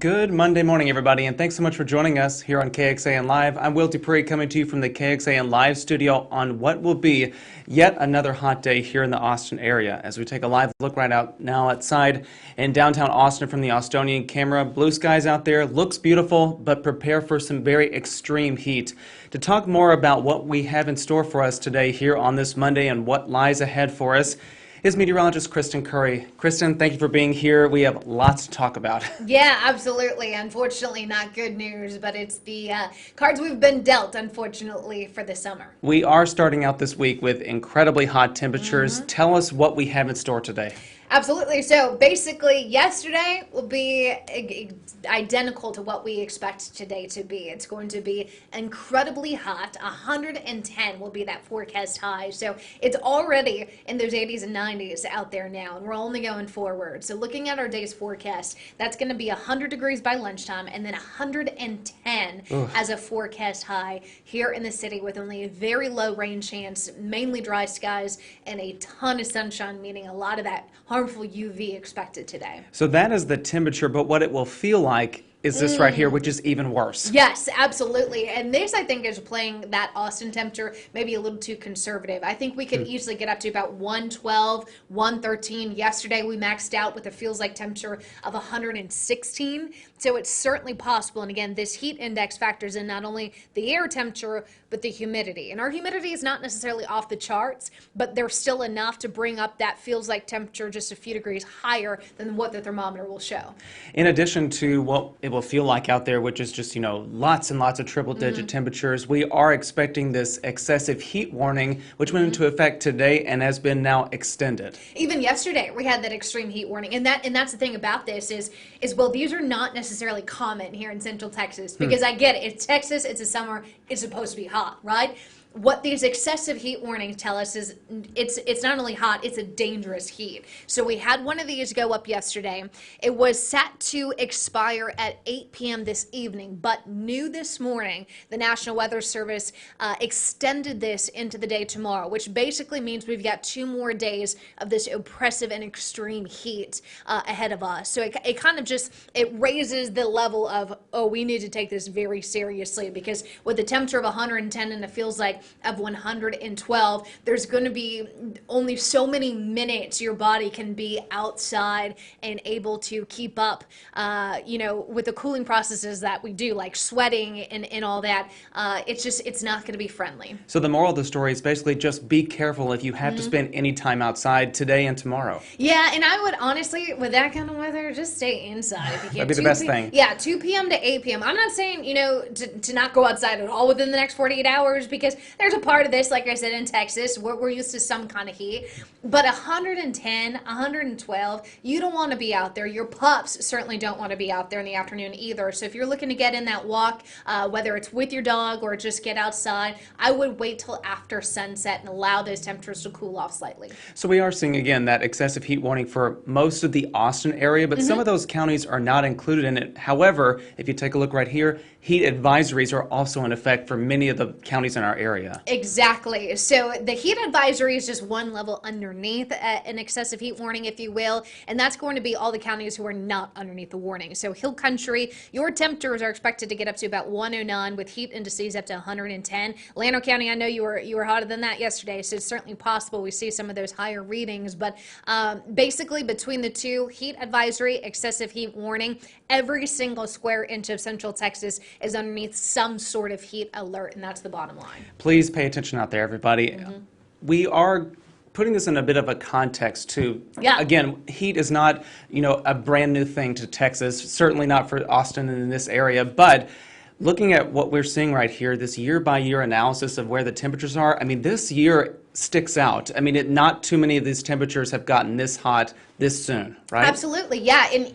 Good Monday morning, everybody, and thanks so much for joining us here on KXAN Live. I'm Will DuPree coming to you from the KXAN Live studio on what will be yet another hot day here in the Austin area. As we take a live look right out now outside in downtown Austin from the Austonian camera, blue skies out there, looks beautiful, but prepare for some very extreme heat. To talk more about what we have in store for us today here on this Monday and what lies ahead for us is meteorologist Kristen Currie. Kristen, thank you for being here. We have lots to talk about. Yeah, absolutely. Unfortunately, not good news, but it's the cards we've been dealt, unfortunately, for the summer. We are starting out this week with incredibly hot temperatures. Tell us what we have in store today. Absolutely. So basically, yesterday will be identical to what we expect today to be. It's going to be incredibly hot. 110 will be that forecast high. So it's already in those 80s and 90s out there now, and we're only going forward. So looking at our day's forecast, that's going to be 100 degrees by lunchtime and then 110 as a forecast high here in the city with only a very low rain chance, mainly dry skies, and a ton of sunshine, meaning a lot of that harmful UV expected today. So that is the temperature, but what it will feel like is this right here, which is even worse. Yes, absolutely. And this, I think, is playing that Austin temperature maybe a little too conservative. I think we could easily get up to about 112, 113. Yesterday, we maxed out with a feels like temperature of 116. So it's certainly possible. And again, this heat index factors in not only the air temperature, but the humidity. And our humidity is not necessarily off the charts, but there's still enough to bring up that feels like temperature just a few degrees higher than what the thermometer will show. In addition to what it will feel like out there, which is just, lots and lots of triple-digit temperatures, we are expecting this excessive heat warning, which went into effect today and has been now extended. Even yesterday, we had that extreme heat warning, and that's the thing about this is well, these are not necessarily common here in Central Texas, because I get it. It's Texas, it's a summer, it's supposed to be hot, right? What these excessive heat warnings tell us is it's not only hot, it's a dangerous heat. So we had one of these go up yesterday. It was set to expire at 8 p.m. this evening, but new this morning, the National Weather Service extended this into the day tomorrow, which basically means we've got 2 more days of this oppressive and extreme heat ahead of us. So it kind of just, it raises the level of, oh, we need to take this very seriously, because with the temperature of 110 and it feels like of 112, there's going to be only so many minutes your body can be outside and able to keep up, with the cooling processes that we do, like sweating and all that. It's not going to be friendly. So the moral of the story is basically just be careful if you have to spend any time outside today and tomorrow. Yeah, and I would honestly, with that kind of weather, just stay inside if you can. That'd be the best thing. Yeah, 2 p.m. to 8 p.m. I'm not saying, to not go outside at all within the next 48 hours, because there's a part of this, like I said, in Texas, we're used to some kind of heat. But 110, 112, you don't want to be out there. Your pups certainly don't want to be out there in the afternoon either. So if you're looking to get in that walk, whether it's with your dog or just get outside, I would wait till after sunset and allow those temperatures to cool off slightly. So we are seeing, again, that excessive heat warning for most of the Austin area, but some of those counties are not included in it. However, if you take a look right here, heat advisories are also in effect for many of the counties in our area. Exactly. So the heat advisory is just one level underneath an excessive heat warning, if you will, and that's going to be all the counties who are not underneath the warning. So Hill Country, your temperatures are expected to get up to about 109 with heat indices up to 110. Llano County, I know you were hotter than that yesterday, so it's certainly possible we see some of those higher readings, but basically between the two, heat advisory, excessive heat warning, every single square inch of Central Texas is underneath some sort of heat alert, and that's the bottom line. Please pay attention out there, everybody. We are putting this in a bit of a context too. Yeah. Again, heat is not, a brand new thing to Texas, certainly not for Austin and in this area, but looking at what we're seeing right here, this year-by-year analysis of where the temperatures are, this year sticks out. Not too many of these temperatures have gotten this hot this soon, right? Absolutely, yeah. And,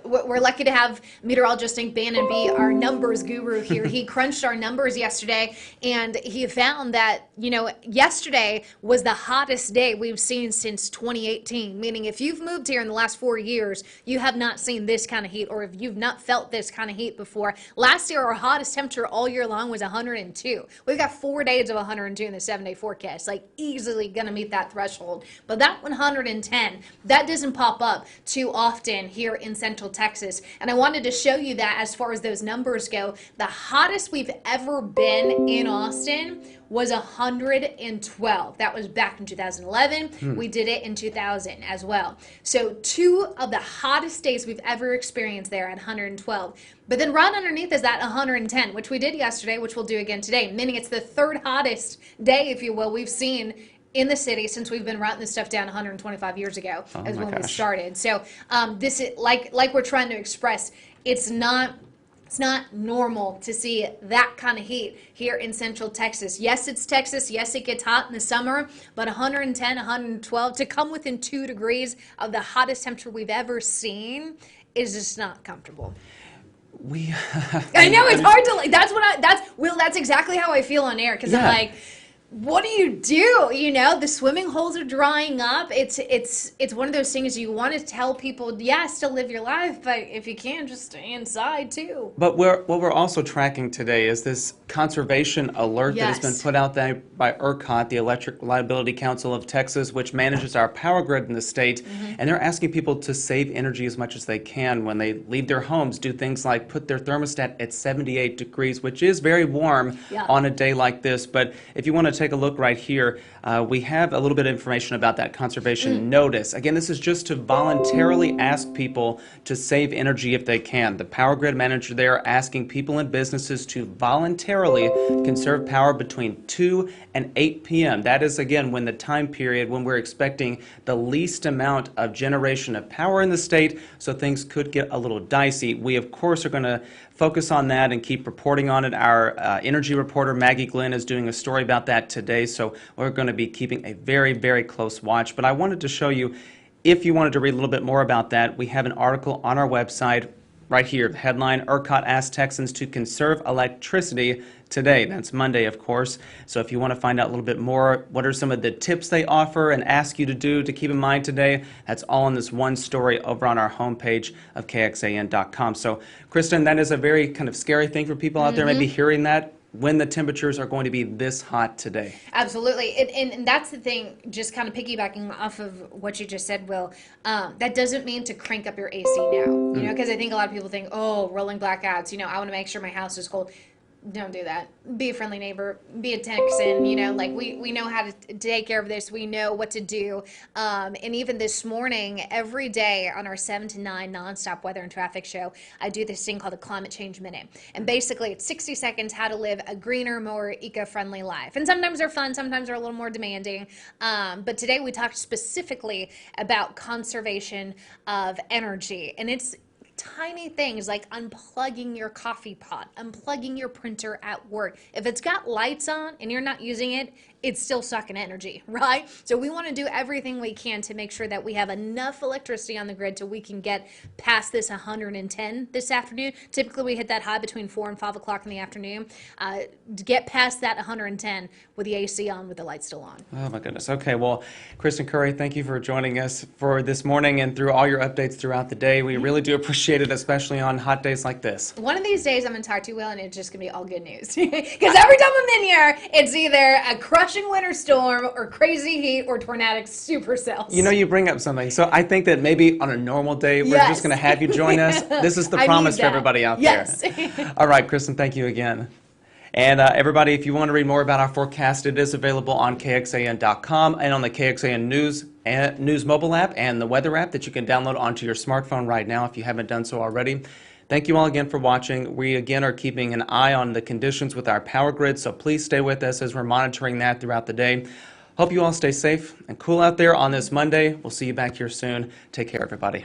we're lucky to have meteorologist Nick Bannon be our numbers guru here. He crunched our numbers yesterday, and he found that, yesterday was the hottest day we've seen since 2018, meaning if you've moved here in the last 4 years, you have not seen this kind of heat, or if you've not felt this kind of heat before. Last year, our hottest temperature all year long was 102. We've got 4 days of 102 in the 7-day forecast, like easily going to meet that threshold. But that 110, that doesn't doesn't pop up too often here in Central Texas. And I wanted to show you that as far as those numbers go, the hottest we've ever been in Austin was 112. That was back in 2011. We did it in 2000 as well. So 2 of the hottest days we've ever experienced there at 112. But then right underneath is that 110, which we did yesterday, which we'll do again today, meaning it's the 3rd hottest day, if you will, we've seen in the city since we've been writing this stuff down 125 years ago as when we started. So this is like we're trying to express, it's not normal to see that kind of heat here in Central Texas. Yes, it's Texas. Yes, it gets hot in the summer, but 110, 112, to come within 2 degrees of the hottest temperature we've ever seen is just not comfortable. I know it's hard to that's exactly how I feel on air, because I'm like, what do? You know, the swimming holes are drying up. It's one of those things you want to tell people, still live your life, but if you can, just stay inside too. But what we're also tracking today is this conservation alert that has been put out there by ERCOT, the Electric Reliability Council of Texas, which manages our power grid in the state. And they're asking people to save energy as much as they can when they leave their homes. Do things like put their thermostat at 78 degrees, which is very warm on a day like this. But if you want to take a look right here, we have a little bit of information about that conservation notice. Again, this is just to voluntarily ask people to save energy if they can. The power grid manager there asking people and businesses to voluntarily conserve power between 2 and 8 p.m. That is, again, when the time period when we're expecting the least amount of generation of power in the state, so things could get a little dicey. We, of course, are going to focus on that and keep reporting on it. Our energy reporter, Maggie Glenn, is doing a story about that today, so we're going to be keeping a very, very close watch. But I wanted to show you, if you wanted to read a little bit more about that, we have an article on our website right here. The headline, ERCOT asks Texans to conserve electricity today. That's Monday, of course. So if you want to find out a little bit more, what are some of the tips they offer and ask you to do to keep in mind today, that's all in this one story over on our homepage of KXAN.com. So, Kristen, that is a very kind of scary thing for people out there maybe hearing that, when the temperatures are going to be this hot today. Absolutely. And that's the thing, just kind of piggybacking off of what you just said, Will, that doesn't mean to crank up your AC now, you know, because I think a lot of people think, oh, rolling blackouts, you know, I want to make sure my house is cold. Don't do that. Be a friendly neighbor. Be a Texan. You know, like we know how to take care of this. We know what to do. And even this morning, every day on our 7 to 9 nonstop weather and traffic show, I do this thing called a Climate Change Minute. And basically, it's 60 seconds how to live a greener, more eco-friendly life. And sometimes they're fun. Sometimes they're a little more demanding. But today we talked specifically about conservation of energy. And it's tiny things like unplugging your coffee pot, unplugging your printer at work. If it's got lights on and you're not using it, it's still sucking energy, right? So we want to do everything we can to make sure that we have enough electricity on the grid so we can get past this 110 this afternoon. Typically we hit that high between 4 and 5 o'clock in the afternoon. To get past that 110 with the AC on, with the lights still on. Oh my goodness. Okay, well, Kristen Currie, thank you for joining us for this morning and through all your updates throughout the day. We really do appreciate it, especially on hot days like this. One of these days I'm going to talk to you, Will, and it's just going to be all good news. Because every time I'm in here, it's either a crushing winter storm or crazy heat or tornadic supercells. You know, you bring up something. So I think that maybe on a normal day, we're just going to have you join us. This is the promise for everybody out there. All right, Kristen, thank you again. And everybody, if you want to read more about our forecast, it is available on KXAN.com and on the KXAN News mobile app and the weather app that you can download onto your smartphone right now if you haven't done so already. Thank you all again for watching. We again are keeping an eye on the conditions with our power grid, so please stay with us as we're monitoring that throughout the day. Hope you all stay safe and cool out there on this Monday. We'll see you back here soon. Take care, everybody.